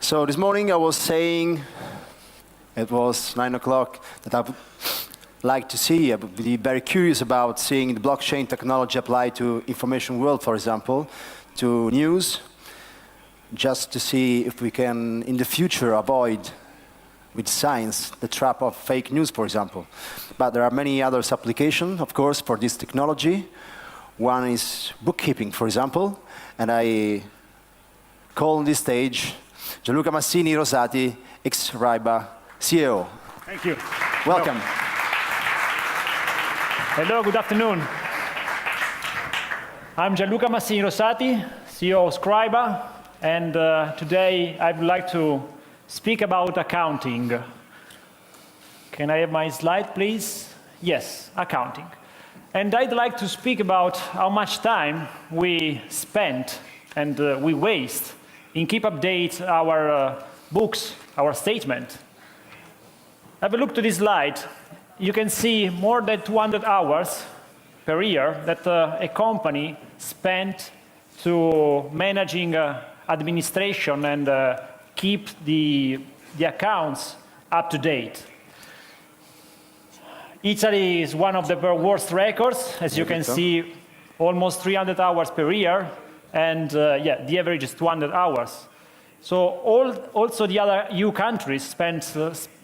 So this morning I was saying, it was 9 o'clock, that I would like to see, I would be very curious about seeing the blockchain technology applied to information world, for example, to news, just to see if we can, in the future, avoid with science the trap of fake news, for example. But there are many other applications, of course, for this technology. One is bookkeeping, for example, and I call on this stage Gianluca Massini Rosati, Xriba CEO. Thank you. Welcome. Hello, good afternoon. I'm Gianluca Massini Rosati, CEO of Scriber, and today I would like to speak about accounting. Can I have my slide, please? Yes, accounting. And I'd like to speak about how much time we spend and we waste in keep update our books, our statement. Have a look to this slide. You can see more than 200 hours per year that a company spent to managing administration and keep the accounts up to date. Italy is one of the worst records, as you can see, almost 300 hours per year, and yeah, the average is 200 hours. So also the other EU countries spend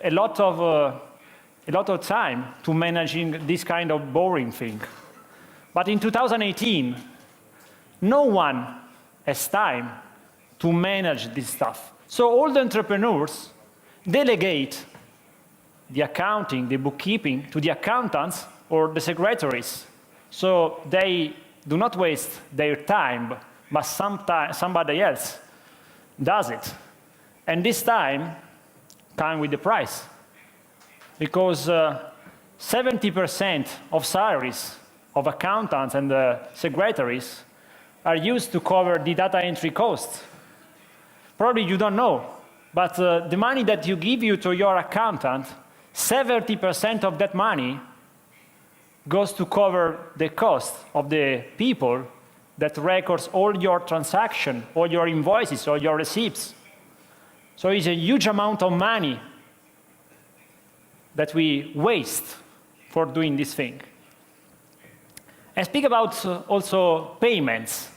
a lot of time to managing this kind of boring thing. But in 2018, no one has time to manage this stuff. So all the entrepreneurs delegate the accounting, the bookkeeping to the accountants or the secretaries. So they do not waste their time, but somebody else does it. And this time comes with the price. Because 70% of salaries of accountants and secretaries are used to cover the data entry costs. Probably you don't know, but the money that you give to your accountant, 70% of that money goes to cover the cost of the people that records all your transactions, all your invoices, all your receipts. So it's a huge amount of money that we waste for doing this thing. I speak about also payments.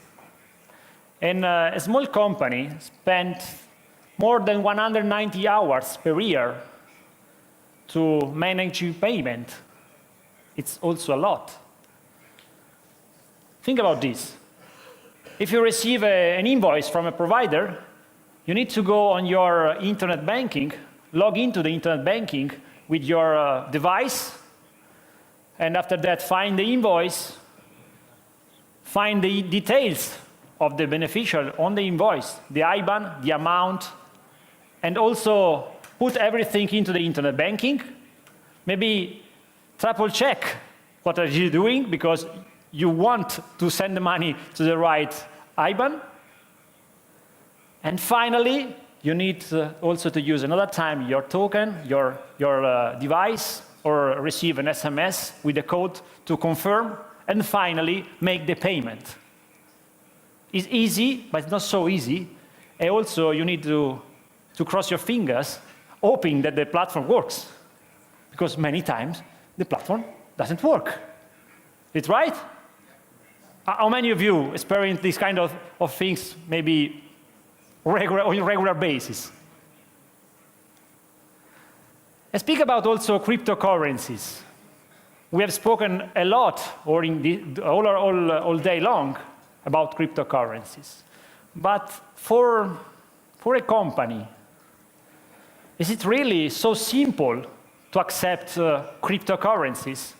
And a small company spent more than 190 hours per year to manage payment. It's also a lot. Think about this. If you receive an invoice from a provider, you need to go on your internet banking, log into the internet banking with your device, and after that find the invoice, find the details of the beneficiary on the invoice, the IBAN, the amount, and also put everything into the internet banking. Maybe triple check what are you doing because you want to send the money to the right IBAN. And finally, you need also to use another time your token, your device, or receive an SMS with a code to confirm, and finally make the payment. It's easy, but it's not so easy. And also, you need to cross your fingers, hoping that the platform works. Because many times, the platform doesn't work. It's right? How many of you experience these kind of things, maybe on a regular basis? I speak about also cryptocurrencies. We have spoken a lot all day long about cryptocurrencies. But for a company, is it really so simple to accept cryptocurrencies?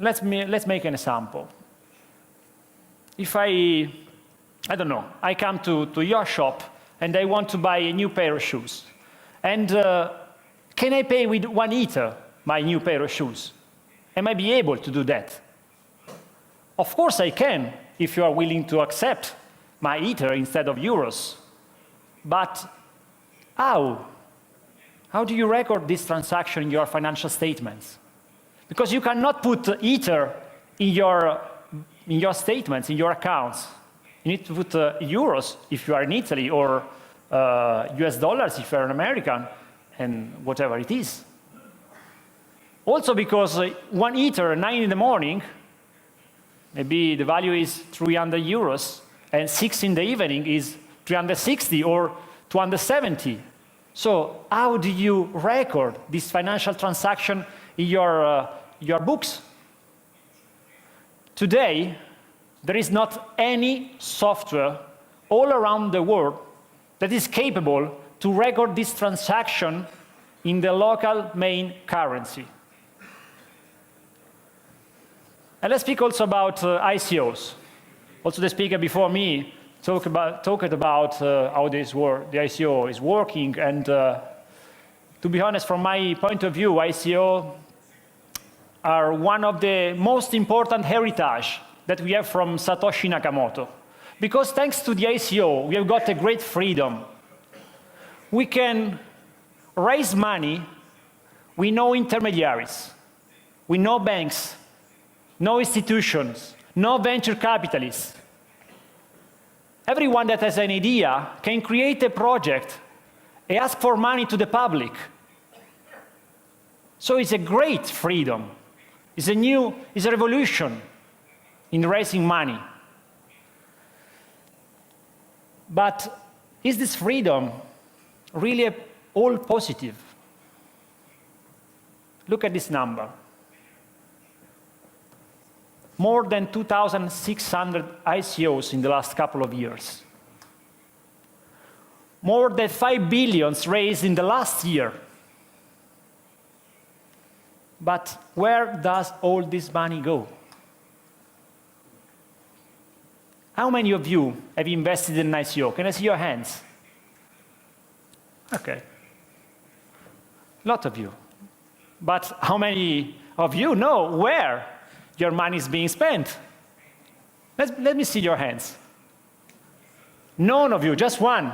Let's make an example. If I don't know, I come to your shop and I want to buy a new pair of shoes. And can I pay with 1 Ether my new pair of shoes? Am I be able to do that? Of course I can, if you are willing to accept my Ether instead of euros. But how? How do you record this transaction in your financial statements? Because you cannot put Ether in your statements, in your accounts. You need to put euros if you are in Italy, or US dollars if you are an American, and whatever it is. Also because 1 Ether at 9 in the morning, maybe the value is 300 euros, and 6 in the evening is 360 or 270. So how do you record this financial transaction in your books? Today, there is not any software all around the world that is capable to record this transaction in the local main currency. And let's speak also about ICOs. Also, the speaker before me talked about how the ICO is working. And to be honest, from my point of view, ICO are one of the most important heritage that we have from Satoshi Nakamoto. Because thanks to the ICO, we have got a great freedom. We can raise money with no intermediaries, with no banks, no institutions, no venture capitalists. Everyone that has an idea can create a project and ask for money to the public. So it's a great freedom. It's a revolution in raising money. But is this freedom really all positive? Look at this number. More than 2,600 ICOs in the last couple of years. More than 5 billion raised in the last year. But where does all this money go? How many of you have invested in an ICO? Can I see your hands? Okay. A lot of you. But how many of you know where your money is being spent? Let me see your hands. None of you, just one.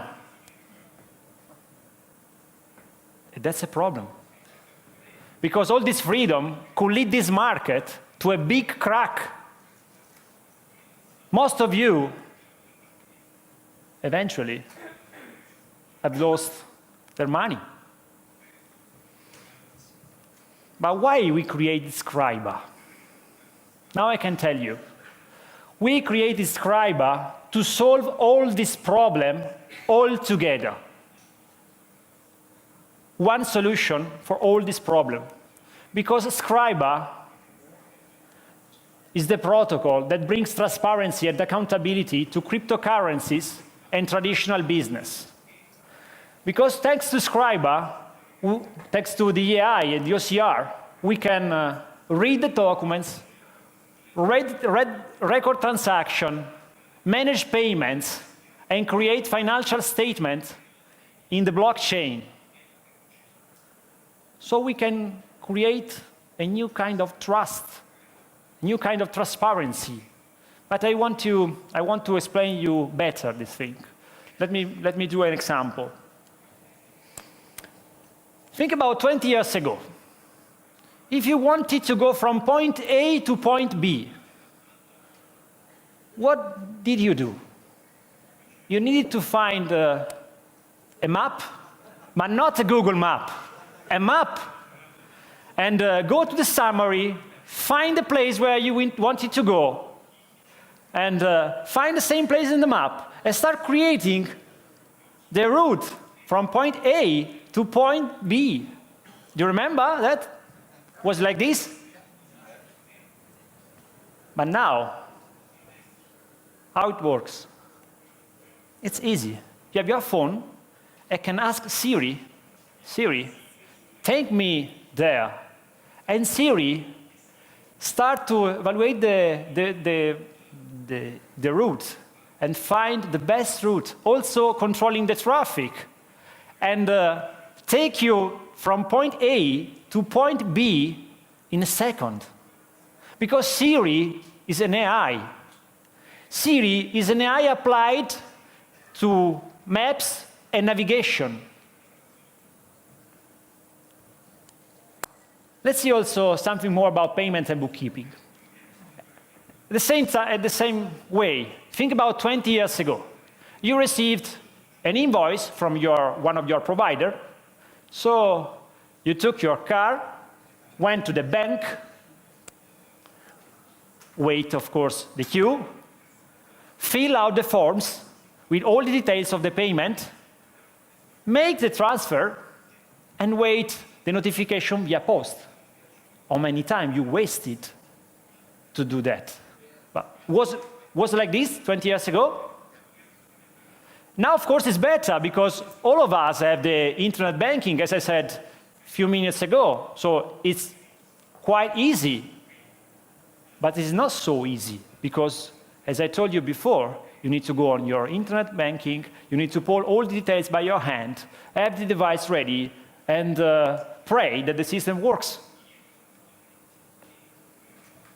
That's a problem. Because all this freedom could lead this market to a big crack. Most of you, eventually, have lost their money. But why we created Scriba? Now I can tell you. We created Xriba to solve all this problem all together. One solution for all this problem. Because Xriba is the protocol that brings transparency and accountability to cryptocurrencies and traditional business. Because thanks to Xriba, thanks to the AI and the OCR, we can read the documents, record transaction, manage payments, and create financial statements in the blockchain. So we can create a new kind of trust, new kind of transparency. But I want to explain you better this thing. Let me do an example. Think about 20 years ago. If you wanted to go from point A to point B, what did you do? You needed to find a map, but not a Google map, a map, and go to the summary, find the place where you wanted to go, and find the same place in the map, and start creating the route from point A to point B. Do you remember that? Was like this? But now, how it works? It's easy. You have your phone, I can ask Siri, take me there. And Siri start to evaluate the route and find the best route, also controlling the traffic, and take you from point A to point B in a second. Because Siri is an AI. Siri is an AI applied to maps and navigation. Let's see also something more about payment and bookkeeping. At the same way, Think about 20 years ago. You received an invoice from one of your providers. So you took your car, went to the bank, wait, of course, the queue, fill out the forms with all the details of the payment, make the transfer, and wait the notification via post. How many time you wasted to do that? But was it like this 20 years ago? Now, of course, it's better because all of us have the internet banking, as I said a few minutes ago. So it's quite easy. But it's not so easy because, as I told you before, you need to go on your internet banking, you need to pull all the details by your hand, have the device ready, and pray that the system works.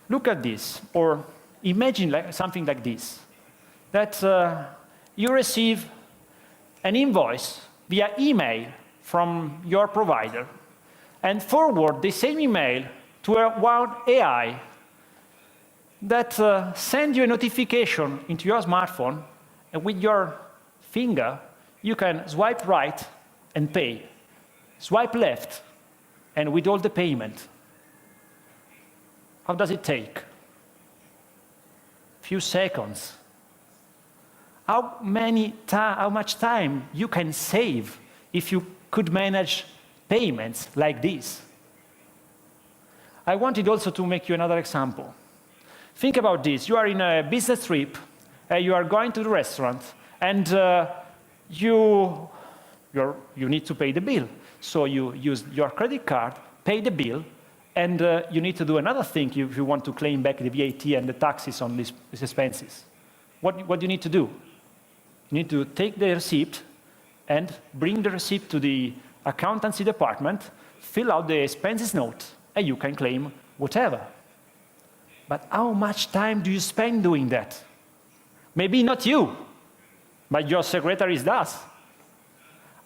Look at this, or imagine something like this, that you receive an invoice via email from your provider and forward the same email to one AI that sends you a notification into your smartphone, and with your finger, you can swipe right and pay, swipe left, and withdraw the payment. How does it take? A few seconds. How much time you can save if you could manage payments like this? I wanted also to make you another example. Think about this. You are in a business trip, you are going to the restaurant, and you need to pay the bill. So you use your credit card, pay the bill, and you need to do another thing if you want to claim back the VAT and the taxes on these expenses. What do you need to do? You need to take the receipt and bring the receipt to the accountancy department, fill out the expenses note, and you can claim whatever. But how much time do you spend doing that? Maybe not you, but your secretary does.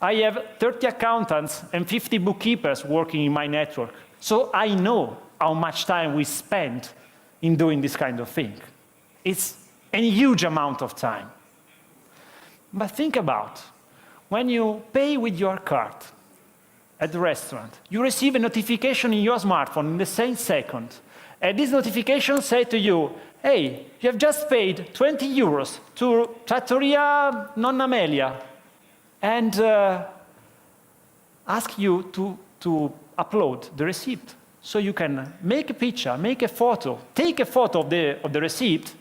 I have 30 accountants and 50 bookkeepers working in my network, so I know how much time we spend in doing this kind of thing. It's a huge amount of time. But think about, when you pay with your card at the restaurant, you receive a notification in your smartphone in the same second. And this notification says to you, hey, you have just paid 20 euros to Trattoria Nonna Amelia, and ask you to upload the receipt. So you can make a picture, make a photo, take a photo of the receipt,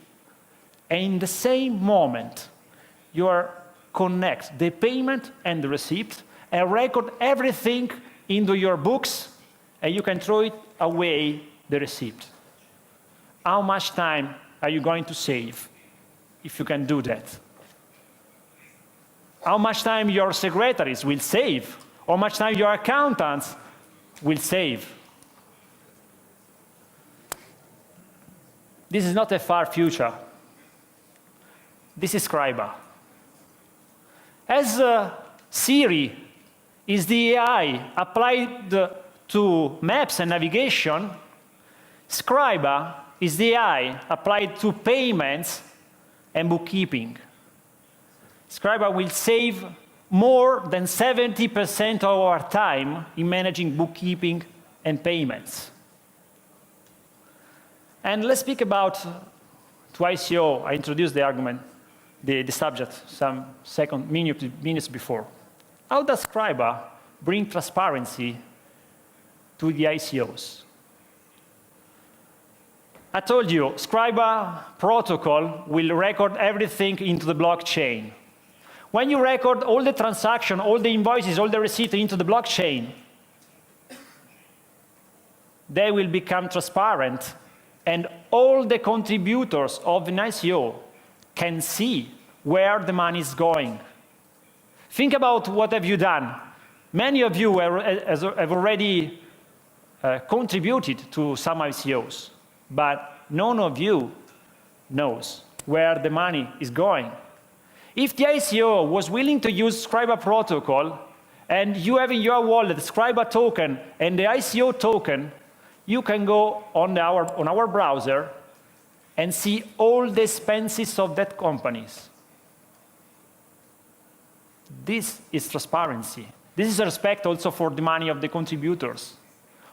and in the same moment, you connect the payment and the receipt and record everything into your books, and you can throw it away, the receipt. How much time are you going to save if you can do that? How much time your secretaries will save? How much time your accountants will save? This is not a far future. This is Scriber. As Siri is the AI applied to maps and navigation, Scriber is the AI applied to payments and bookkeeping. Xriba will save more than 70% of our time in managing bookkeeping and payments. And let's speak about to ICO. I introduced the argument, the subject, some minutes before. How does Xriba bring transparency to the ICOs? I told you, Scriber protocol will record everything into the blockchain. When you record all the transactions, all the invoices, all the receipts into the blockchain, they will become transparent, and all the contributors of an ICO can see where the money is going. Think about what have you done. Many of you have already contributed to some ICOs, but none of you knows where the money is going. If the ICO was willing to use Scriber protocol, and you have in your wallet Scriber token and the ICO token, you can go on our browser and see all the expenses of that companies. This is transparency. This is respect also for the money of the contributors.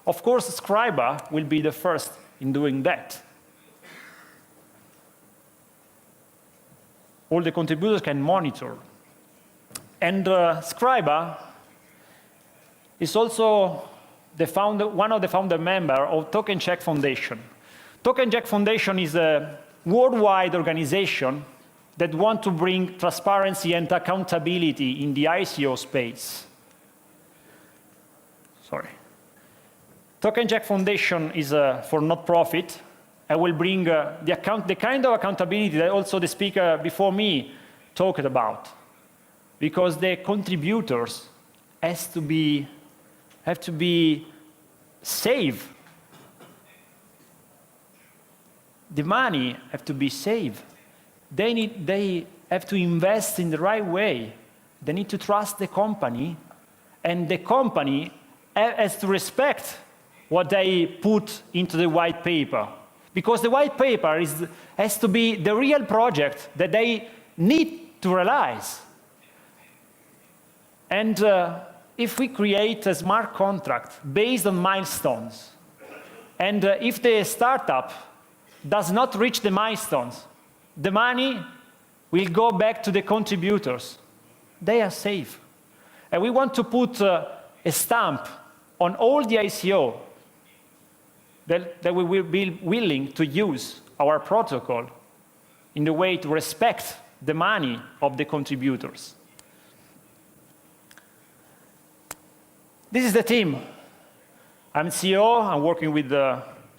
Of course, Xriba will be the first in doing that. All the contributors can monitor. And Xriba is also one of the founder members of TokenCheck Foundation. TokenCheck Foundation is a worldwide organization that wants to bring transparency and accountability in the ICO space. Sorry. TokenCheck Foundation is for not-profit and will bring the kind of accountability that also the speaker before me talked about. Because the contributors have to be safe. The money have to be safe. They have to invest in the right way. They need to trust the company, and the company has to respect what they put into the white paper. Because the white paper has to be the real project that they need to realize. And if we create a smart contract based on milestones, and if the startup does not reach the milestones, the money will go back to the contributors. They are safe. And we want to put a stamp on all the ICO that we will be willing to use our protocol in the way to respect the money of the contributors. This is the team. I'm CEO. I'm working with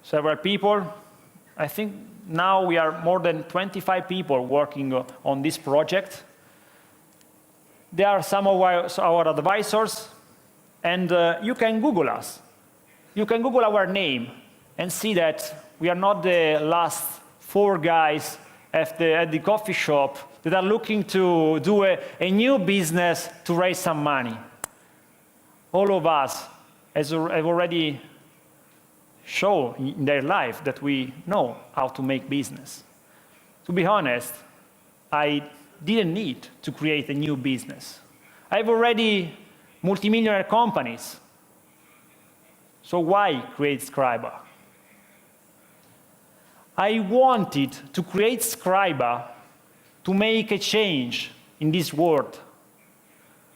several people. I think now we are more than 25 people working on this project. They are some of our advisors, and you can Google us. You can Google our name and see that we are not the last 4 guys at the coffee shop that are looking to do a new business to raise some money. All of us have already shown in their life that we know how to make business. To be honest, I didn't need to create a new business. I have already multimillionaire companies. So why create Xriba? I wanted to create Xriba to make a change in this world.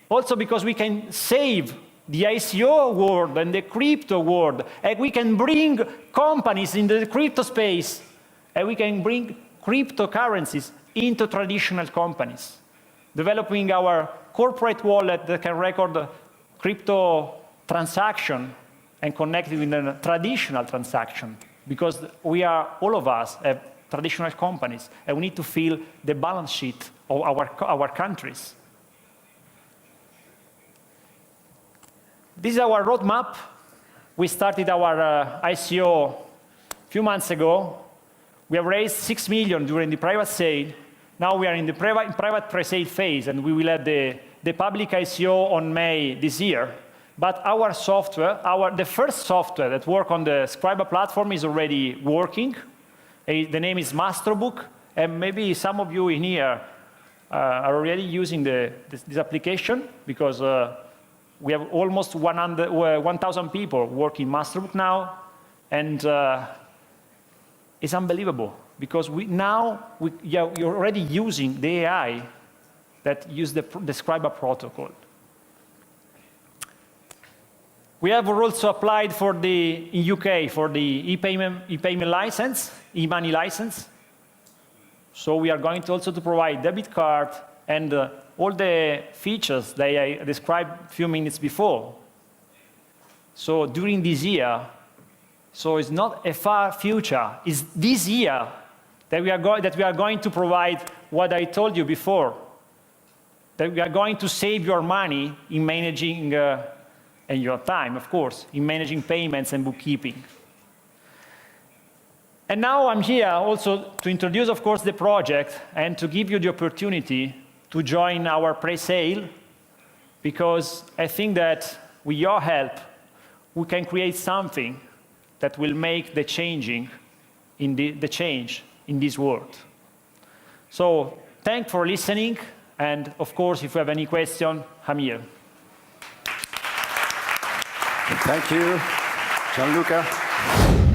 Also because we can save the ICO world and the crypto world, and we can bring companies into the crypto space, and we can bring cryptocurrencies into traditional companies, developing our corporate wallet that can record crypto transaction and connect it with a traditional transaction, because all of us have traditional companies, and we need to fill the balance sheet of our countries. This is our roadmap. We started our ICO a few months ago. We have raised 6 million during the private sale. Now we are in the private pre-sale phase, and we will have the public ICO on May this year. But our software, the first software that works on the Scriber platform is already working. The name is Masterbook, and maybe some of you in here are already using this application, because we have almost 1,000 people working Masterbook now, and it's unbelievable, because you're already using the AI that use the Scriber protocol. We have also applied in UK for the e-payment license, e-money license. So we are going to also provide debit card and all the features that I described a few minutes before. So during this year, so it's not a far future, it's this year that we are going to provide what I told you before, that we are going to save your money in managing, and your time, of course, in managing payments and bookkeeping. And now I'm here also to introduce, of course, the project and to give you the opportunity to join our pre-sale, because I think that with your help, we can create something that will make the change in this world. So thanks for listening. And of course, if you have any question, I'm here. Thank you, Gianluca.